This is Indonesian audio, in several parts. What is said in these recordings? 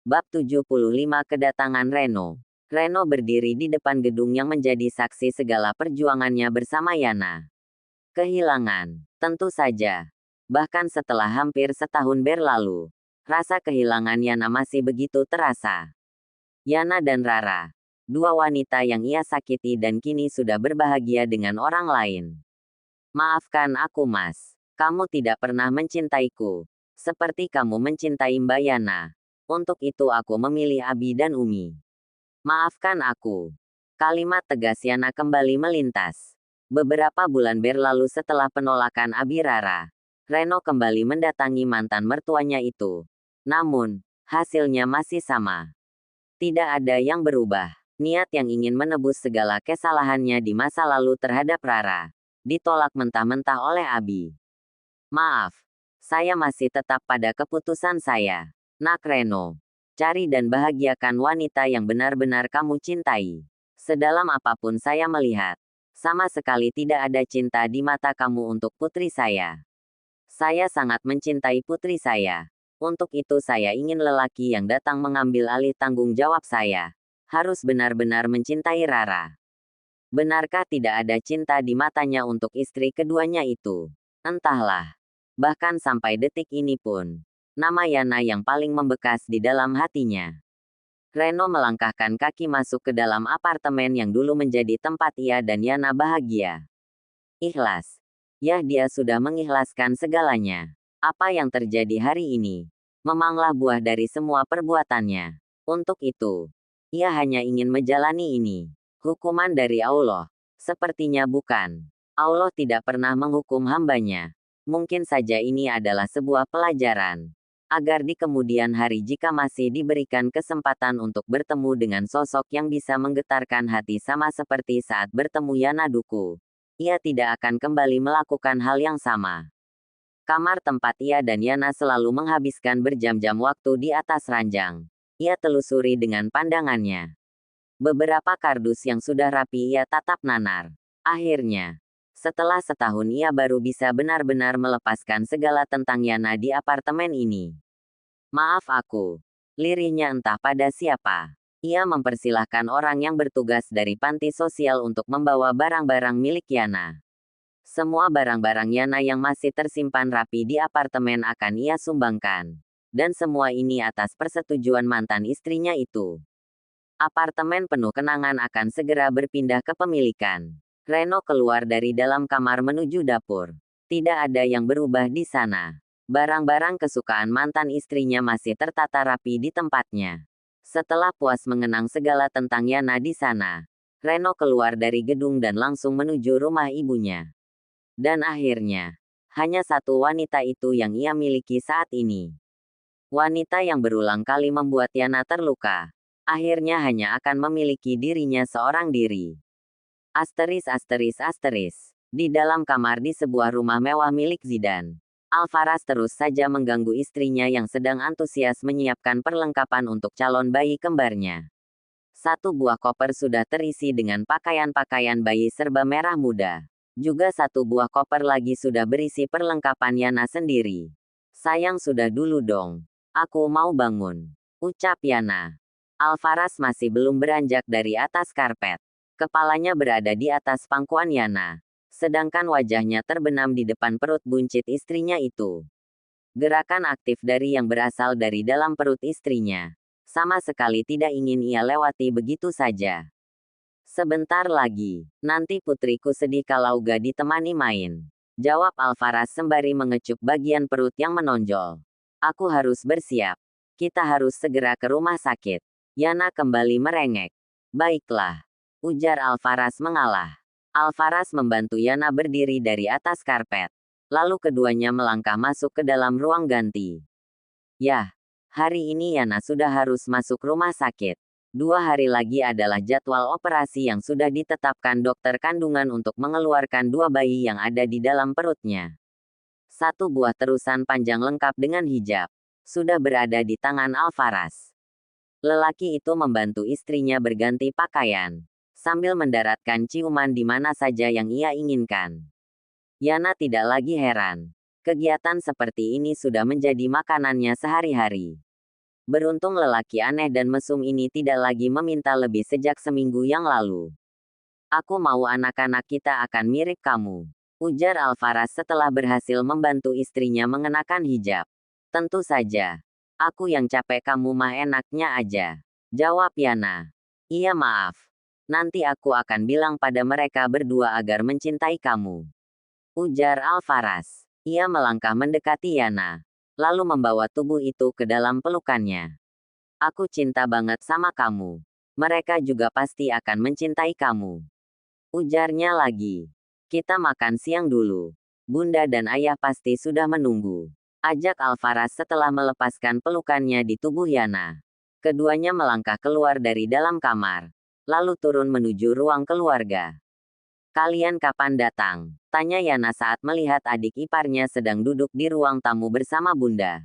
Bab 75 Kedatangan Reno. Reno berdiri di depan gedung yang menjadi saksi segala perjuangannya bersama Yana. Kehilangan. Tentu saja. Bahkan setelah hampir setahun berlalu, rasa kehilangan Yana masih begitu terasa. Yana dan Rara, dua wanita yang ia sakiti dan kini sudah berbahagia dengan orang lain. Maafkan aku, Mas. Kamu tidak pernah mencintaiku, seperti kamu mencintai Mbak Yana. Untuk itu aku memilih Abi dan Umi. Maafkan aku. Kalimat tegas Yana kembali melintas. Beberapa bulan berlalu setelah penolakan Abi Rara, Reno kembali mendatangi mantan mertuanya itu. Namun, hasilnya masih sama. Tidak ada yang berubah. Niat yang ingin menebus segala kesalahannya di masa lalu terhadap Rara, ditolak mentah-mentah oleh Abi. Maaf, saya masih tetap pada keputusan saya. Nak Reno, cari dan bahagiakan wanita yang benar-benar kamu cintai. Sedalam apapun saya melihat, sama sekali tidak ada cinta di mata kamu untuk putri saya. Saya sangat mencintai putri saya. Untuk itu saya ingin lelaki yang datang mengambil alih tanggung jawab saya harus benar-benar mencintai Rara. Benarkah tidak ada cinta di matanya untuk istri keduanya itu? Entahlah. Bahkan sampai detik ini pun, nama Yana yang paling membekas di dalam hatinya. Reno melangkahkan kaki masuk ke dalam apartemen yang dulu menjadi tempat ia dan Yana bahagia. Ikhlas. Ya, dia sudah mengikhlaskan segalanya. Apa yang terjadi hari ini memanglah buah dari semua perbuatannya. Untuk itu, ia hanya ingin menjalani ini. Hukuman dari Allah? Sepertinya bukan. Allah tidak pernah menghukum hambanya. Mungkin saja ini adalah sebuah pelajaran. Agar di kemudian hari jika masih diberikan kesempatan untuk bertemu dengan sosok yang bisa menggetarkan hati sama seperti saat bertemu Yana Duku, ia tidak akan kembali melakukan hal yang sama. Kamar tempat ia dan Yana selalu menghabiskan berjam-jam waktu di atas ranjang. Ia telusuri dengan pandangannya. Beberapa kardus yang sudah rapi ia tatap nanar. Akhirnya, setelah setahun ia baru bisa benar-benar melepaskan segala tentang Yana di apartemen ini. Maaf aku. Lirihnya entah pada siapa. Ia mempersilahkan orang yang bertugas dari panti sosial untuk membawa barang-barang milik Yana. Semua barang-barang Yana yang masih tersimpan rapi di apartemen akan ia sumbangkan. Dan semua ini atas persetujuan mantan istrinya itu. Apartemen penuh kenangan akan segera berpindah ke pemilikan. Reno keluar dari dalam kamar menuju dapur. Tidak ada yang berubah di sana. Barang-barang kesukaan mantan istrinya masih tertata rapi di tempatnya. Setelah puas mengenang segala tentang Yana di sana, Reno keluar dari gedung dan langsung menuju rumah ibunya. Dan akhirnya, hanya satu wanita itu yang ia miliki saat ini. Wanita yang berulang kali membuat Yana terluka, akhirnya hanya akan memiliki dirinya seorang diri. *****. Di dalam kamar di sebuah rumah mewah milik Zidane, Alvarez terus saja mengganggu istrinya yang sedang antusias menyiapkan perlengkapan untuk calon bayi kembarnya. Satu buah koper sudah terisi dengan pakaian-pakaian bayi serba merah muda. Juga satu buah koper lagi sudah berisi perlengkapan Yana sendiri. Sayang, sudah dulu dong. Aku mau bangun, ucap Yana. Alvarez masih belum beranjak dari atas karpet. Kepalanya berada di atas pangkuan Yana, sedangkan wajahnya terbenam di depan perut buncit istrinya itu. Gerakan aktif dari yang berasal dari dalam perut istrinya, sama sekali tidak ingin ia lewati begitu saja. Sebentar lagi, nanti putriku sedih kalau gak ditemani main, jawab Alvarez sembari mengecup bagian perut yang menonjol. Aku harus bersiap. Kita harus segera ke rumah sakit. Yana kembali merengek. Baiklah, ujar Alvarez mengalah. Alvarez membantu Yana berdiri dari atas karpet. Lalu keduanya melangkah masuk ke dalam ruang ganti. Yah, hari ini Yana sudah harus masuk rumah sakit. 2 hari lagi adalah jadwal operasi yang sudah ditetapkan dokter kandungan untuk mengeluarkan 2 bayi yang ada di dalam perutnya. 1 buah terusan panjang lengkap dengan hijab sudah berada di tangan Alvarez. Lelaki itu membantu istrinya berganti pakaian, sambil mendaratkan ciuman di mana saja yang ia inginkan. Yana tidak lagi heran. Kegiatan seperti ini sudah menjadi makanannya sehari-hari. Beruntung lelaki aneh dan mesum ini tidak lagi meminta lebih sejak seminggu yang lalu. Aku mau anak-anak kita akan mirip kamu, ujar Alvaras setelah berhasil membantu istrinya mengenakan hijab. Tentu saja. Aku yang capek, kamu mah enaknya aja, jawab Yana. Iya, maaf. Nanti aku akan bilang pada mereka berdua agar mencintai kamu, ujar Alvaras. Ia melangkah mendekati Yana, lalu membawa tubuh itu ke dalam pelukannya. Aku cinta banget sama kamu. Mereka juga pasti akan mencintai kamu, ujarnya lagi. Kita makan siang dulu. Bunda dan ayah pasti sudah menunggu, ajak Alvaras setelah melepaskan pelukannya di tubuh Yana. Keduanya melangkah keluar dari dalam kamar, lalu turun menuju ruang keluarga. Kalian kapan datang? Tanya Yana saat melihat adik iparnya sedang duduk di ruang tamu bersama Bunda.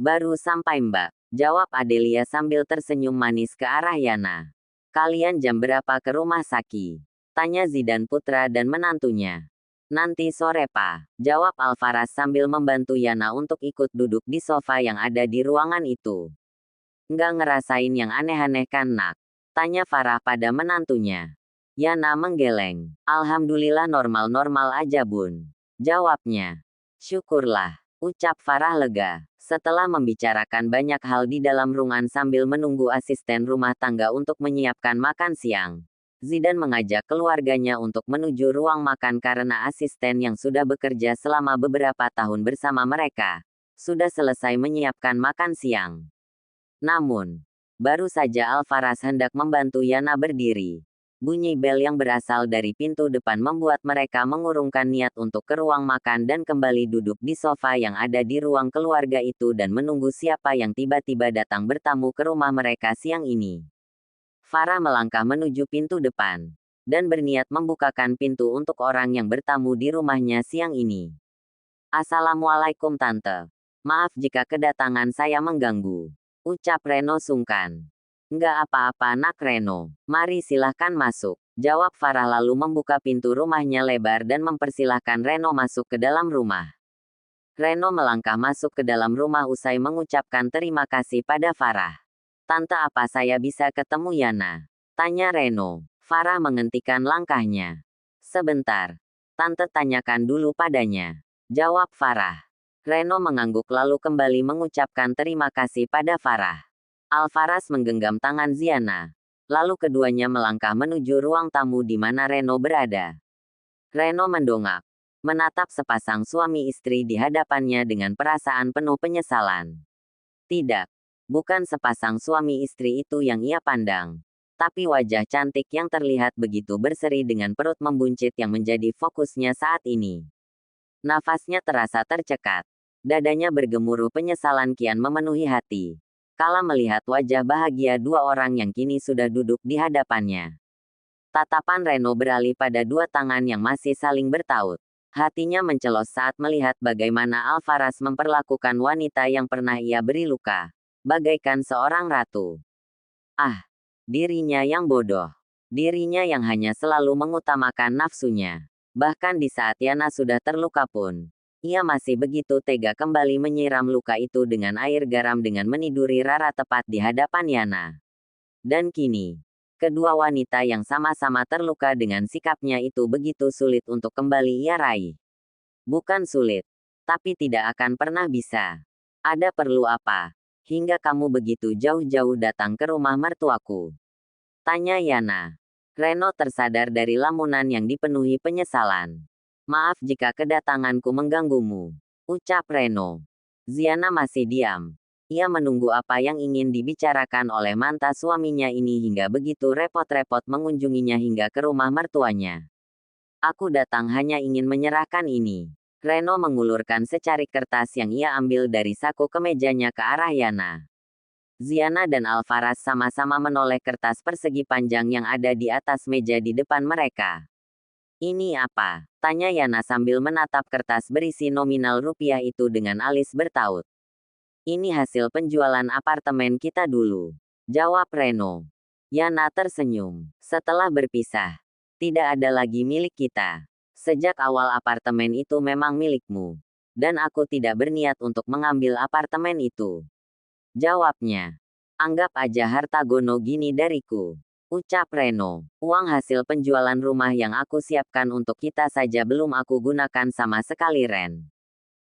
Baru sampai, Mbak, jawab Adelia sambil tersenyum manis ke arah Yana. Kalian jam berapa ke rumah Saki? Tanya Zidan putra dan menantunya. Nanti sore, Pak, jawab Alvaras sambil membantu Yana untuk ikut duduk di sofa yang ada di ruangan itu. Nggak ngerasain yang aneh-aneh kan, Nak? Tanya Farah pada menantunya. Yana menggeleng. Alhamdulillah normal-normal aja, Bun, jawabnya. Syukurlah, ucap Farah lega. Setelah membicarakan banyak hal di dalam ruangan sambil menunggu asisten rumah tangga untuk menyiapkan makan siang, Zidan mengajak keluarganya untuk menuju ruang makan karena asisten yang sudah bekerja selama beberapa tahun bersama mereka sudah selesai menyiapkan makan siang. Namun, baru saja Alvaras hendak membantu Yana berdiri, bunyi bel yang berasal dari pintu depan membuat mereka mengurungkan niat untuk ke ruang makan dan kembali duduk di sofa yang ada di ruang keluarga itu dan menunggu siapa yang tiba-tiba datang bertamu ke rumah mereka siang ini. Farah melangkah menuju pintu depan dan berniat membukakan pintu untuk orang yang bertamu di rumahnya siang ini. Assalamualaikum, Tante. Maaf jika kedatangan saya mengganggu, ucap Reno sungkan. Nggak apa-apa, Nak Reno. Mari silahkan masuk, jawab Farah lalu membuka pintu rumahnya lebar dan mempersilahkan Reno masuk ke dalam rumah. Reno melangkah masuk ke dalam rumah usai mengucapkan terima kasih pada Farah. Tante, apa saya bisa ketemu Yana? Tanya Reno. Farah menghentikan langkahnya. Sebentar. Tante tanyakan dulu padanya, jawab Farah. Reno mengangguk lalu kembali mengucapkan terima kasih pada Farah. Alvaras menggenggam tangan Ziana. Lalu keduanya melangkah menuju ruang tamu di mana Reno berada. Reno mendongak, menatap sepasang suami istri di hadapannya dengan perasaan penuh penyesalan. Tidak, bukan sepasang suami istri itu yang ia pandang, tapi wajah cantik yang terlihat begitu berseri dengan perut membuncit yang menjadi fokusnya saat ini. Nafasnya terasa tercekat. Dadanya bergemuruh, penyesalan kian memenuhi hati kala melihat wajah bahagia dua orang yang kini sudah duduk di hadapannya. Tatapan Reno beralih pada dua tangan yang masih saling bertaut. Hatinya mencelos saat melihat bagaimana Alvaras memperlakukan wanita yang pernah ia beri luka, bagaikan seorang ratu. Ah, dirinya yang bodoh. Dirinya yang hanya selalu mengutamakan nafsunya. Bahkan di saat Yana sudah terluka pun, ia masih begitu tega kembali menyiram luka itu dengan air garam dengan meniduri Rara tepat di hadapan Yana. Dan kini, kedua wanita yang sama-sama terluka dengan sikapnya itu begitu sulit untuk kembali ia raih. Bukan sulit, tapi tidak akan pernah bisa. Ada perlu apa hingga kamu begitu jauh-jauh datang ke rumah mertuaku? Tanya Yana. Reno tersadar dari lamunan yang dipenuhi penyesalan. Maaf jika kedatanganku mengganggumu, ucap Reno. Ziana masih diam. Ia menunggu apa yang ingin dibicarakan oleh mantan suaminya ini hingga begitu repot-repot mengunjunginya hingga ke rumah mertuanya. Aku datang hanya ingin menyerahkan ini. Reno mengulurkan secarik kertas yang ia ambil dari saku kemejanya ke arah Yana. Ziana dan Alvaras sama-sama menoleh kertas persegi panjang yang ada di atas meja di depan mereka. Ini apa? Tanya Yana sambil menatap kertas berisi nominal rupiah itu dengan alis bertaut. Ini hasil penjualan apartemen kita dulu, jawab Reno. Yana tersenyum. Setelah berpisah, tidak ada lagi milik kita. Sejak awal apartemen itu memang milikmu. Dan aku tidak berniat untuk mengambil apartemen itu. Jawabnya. Anggap aja harta gono gini dariku. Ucap Reno. Uang hasil penjualan rumah yang aku siapkan untuk kita saja belum aku gunakan sama sekali, Ren.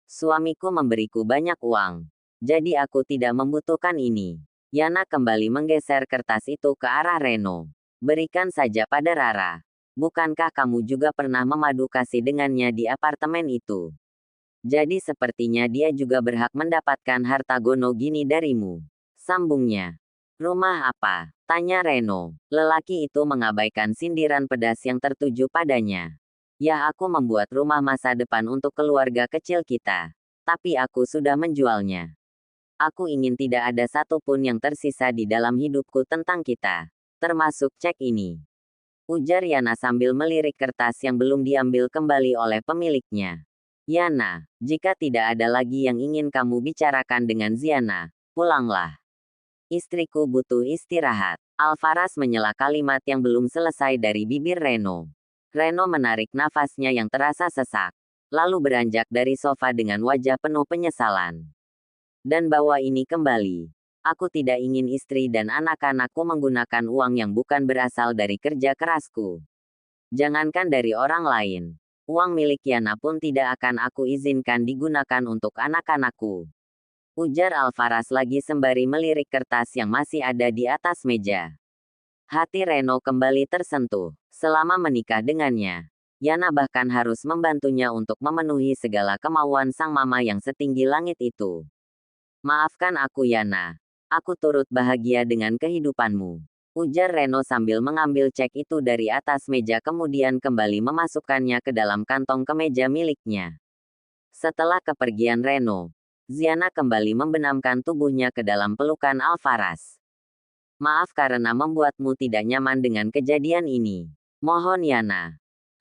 Suamiku memberiku banyak uang. Jadi aku tidak membutuhkan ini. Yana kembali menggeser kertas itu ke arah Reno. Berikan saja pada Rara. Bukankah kamu juga pernah memadu kasih dengannya di apartemen itu? Jadi sepertinya dia juga berhak mendapatkan harta gono gini darimu. Sambungnya. Rumah apa? Tanya Reno. Lelaki itu mengabaikan sindiran pedas yang tertuju padanya. Ya, aku membuat rumah masa depan untuk keluarga kecil kita. Tapi aku sudah menjualnya. Aku ingin tidak ada satupun yang tersisa di dalam hidupku tentang kita. Termasuk cek ini. Ujar Yana sambil melirik kertas yang belum diambil kembali oleh pemiliknya. Yana, jika tidak ada lagi yang ingin kamu bicarakan dengan Ziana, pulanglah. Istriku butuh istirahat. Alvaras menyela kalimat yang belum selesai dari bibir Reno. Reno menarik nafasnya yang terasa sesak. Lalu beranjak dari sofa dengan wajah penuh penyesalan. Dan bawa ini kembali. Aku tidak ingin istri dan anak-anakku menggunakan uang yang bukan berasal dari kerja kerasku. Jangankan dari orang lain. Uang milik Yana pun tidak akan aku izinkan digunakan untuk anak-anakku. Ujar Alvaras lagi sembari melirik kertas yang masih ada di atas meja. Hati Reno kembali tersentuh. Selama menikah dengannya, Yana bahkan harus membantunya untuk memenuhi segala kemauan sang mama yang setinggi langit itu. Maafkan aku Yana. Aku turut bahagia dengan kehidupanmu. Ujar Reno sambil mengambil cek itu dari atas meja kemudian kembali memasukkannya ke dalam kantong kemeja miliknya. Setelah kepergian Reno, Ziana kembali membenamkan tubuhnya ke dalam pelukan Alvaras. Maaf karena membuatmu tidak nyaman dengan kejadian ini. Mohon Yana.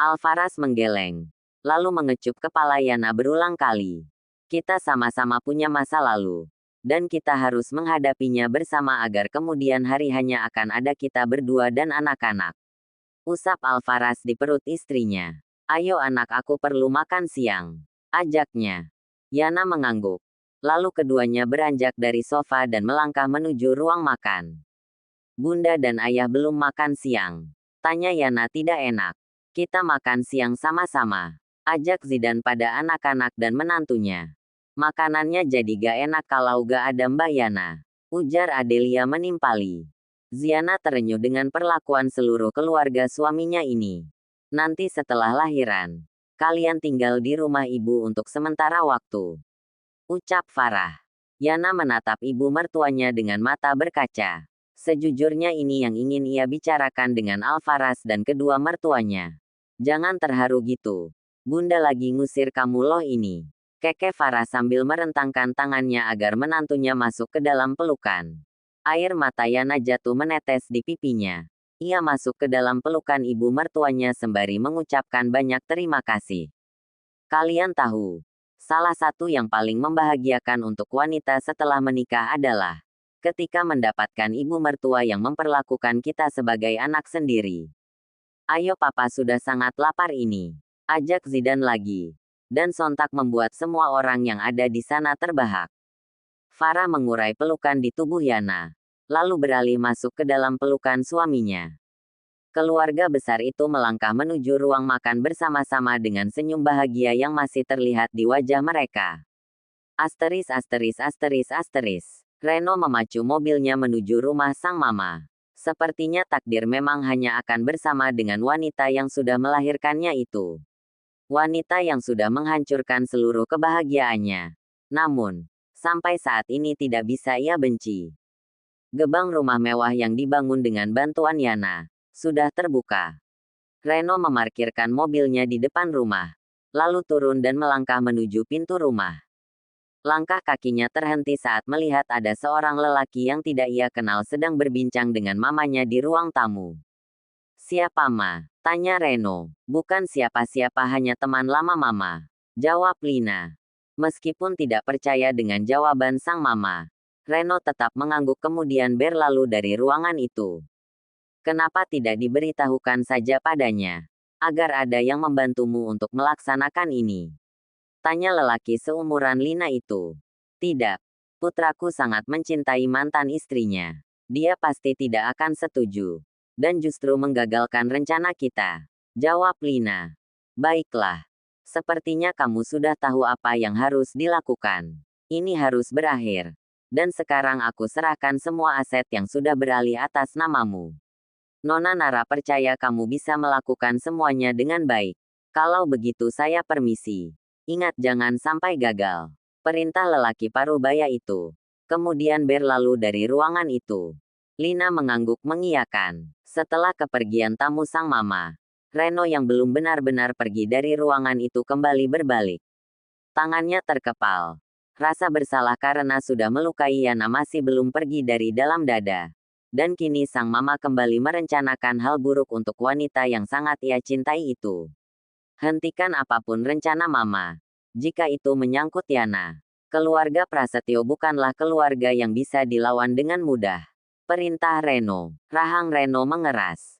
Alvaras menggeleng. Lalu mengecup kepala Yana berulang kali. Kita sama-sama punya masa lalu. Dan kita harus menghadapinya bersama agar kemudian hari hanya akan ada kita berdua dan anak-anak. Usap Alvaras di perut istrinya. Ayo anak aku perlu makan siang. Ajaknya. Yana mengangguk. Lalu keduanya beranjak dari sofa dan melangkah menuju ruang makan. Bunda dan ayah belum makan siang. Tanya Yana tidak enak. Kita makan siang sama-sama. Ajak Zidan pada anak-anak dan menantunya. Makanannya jadi gak enak kalau gak ada Mbak Yana. Ujar Adelia menimpali. Ziana terenyuh dengan perlakuan seluruh keluarga suaminya ini. Nanti setelah lahiran, kalian tinggal di rumah ibu untuk sementara waktu. Ucap Farah. Yana menatap ibu mertuanya dengan mata berkaca. Sejujurnya ini yang ingin ia bicarakan dengan Alvaras dan kedua mertuanya. Jangan terharu gitu. Bunda lagi ngusir kamu loh ini. Keke Farah sambil merentangkan tangannya agar menantunya masuk ke dalam pelukan. Air mata Yana jatuh menetes di pipinya. Ia masuk ke dalam pelukan ibu mertuanya sembari mengucapkan banyak terima kasih. Kalian tahu, salah satu yang paling membahagiakan untuk wanita setelah menikah adalah ketika mendapatkan ibu mertua yang memperlakukan kita sebagai anak sendiri. Ayo papa sudah sangat lapar ini. Ajak Zidan lagi. Dan sontak membuat semua orang yang ada di sana terbahak. Farah mengurai pelukan di tubuh Yana. Lalu beralih masuk ke dalam pelukan suaminya. Keluarga besar itu melangkah menuju ruang makan bersama-sama dengan senyum bahagia yang masih terlihat di wajah mereka. Asteris asteris asteris asteris. Reno memacu mobilnya menuju rumah sang mama. Sepertinya takdir memang hanya akan bersama dengan wanita yang sudah melahirkannya itu. Wanita yang sudah menghancurkan seluruh kebahagiaannya. Namun, sampai saat ini tidak bisa ia benci. Gebang rumah mewah yang dibangun dengan bantuan Yana sudah terbuka. Reno memarkirkan mobilnya di depan rumah, lalu turun dan melangkah menuju pintu rumah. Langkah kakinya terhenti saat melihat ada seorang lelaki yang tidak ia kenal sedang berbincang dengan mamanya di ruang tamu. Siapa Ma? Tanya Reno. Bukan siapa-siapa, hanya teman lama Mama. Jawab Lina. Meskipun tidak percaya dengan jawaban sang mama, Reno tetap mengangguk kemudian berlalu dari ruangan itu. Kenapa tidak diberitahukan saja padanya, agar ada yang membantumu untuk melaksanakan ini? Tanya lelaki seumuran Lina itu. Tidak. Putraku sangat mencintai mantan istrinya. Dia pasti tidak akan setuju. Dan justru menggagalkan rencana kita. Jawab Lina. Baiklah. Sepertinya kamu sudah tahu apa yang harus dilakukan. Ini harus berakhir. Dan sekarang aku serahkan semua aset yang sudah beralih atas namamu. Nona Nara percaya kamu bisa melakukan semuanya dengan baik. Kalau begitu saya permisi. Ingat jangan sampai gagal. Perintah lelaki parubaya itu. Kemudian berlalu dari ruangan itu. Lina mengangguk mengiyakan. Setelah kepergian tamu sang mama, Reno yang belum benar-benar pergi dari ruangan itu kembali berbalik. Tangannya terkepal. Rasa bersalah karena sudah melukai Yana masih belum pergi dari dalam dada. Dan kini sang mama kembali merencanakan hal buruk untuk wanita yang sangat ia cintai itu. Hentikan apapun rencana mama. Jika itu menyangkut Yana. Keluarga Prasetyo bukanlah keluarga yang bisa dilawan dengan mudah. Perintah Reno. Rahang Reno mengeras.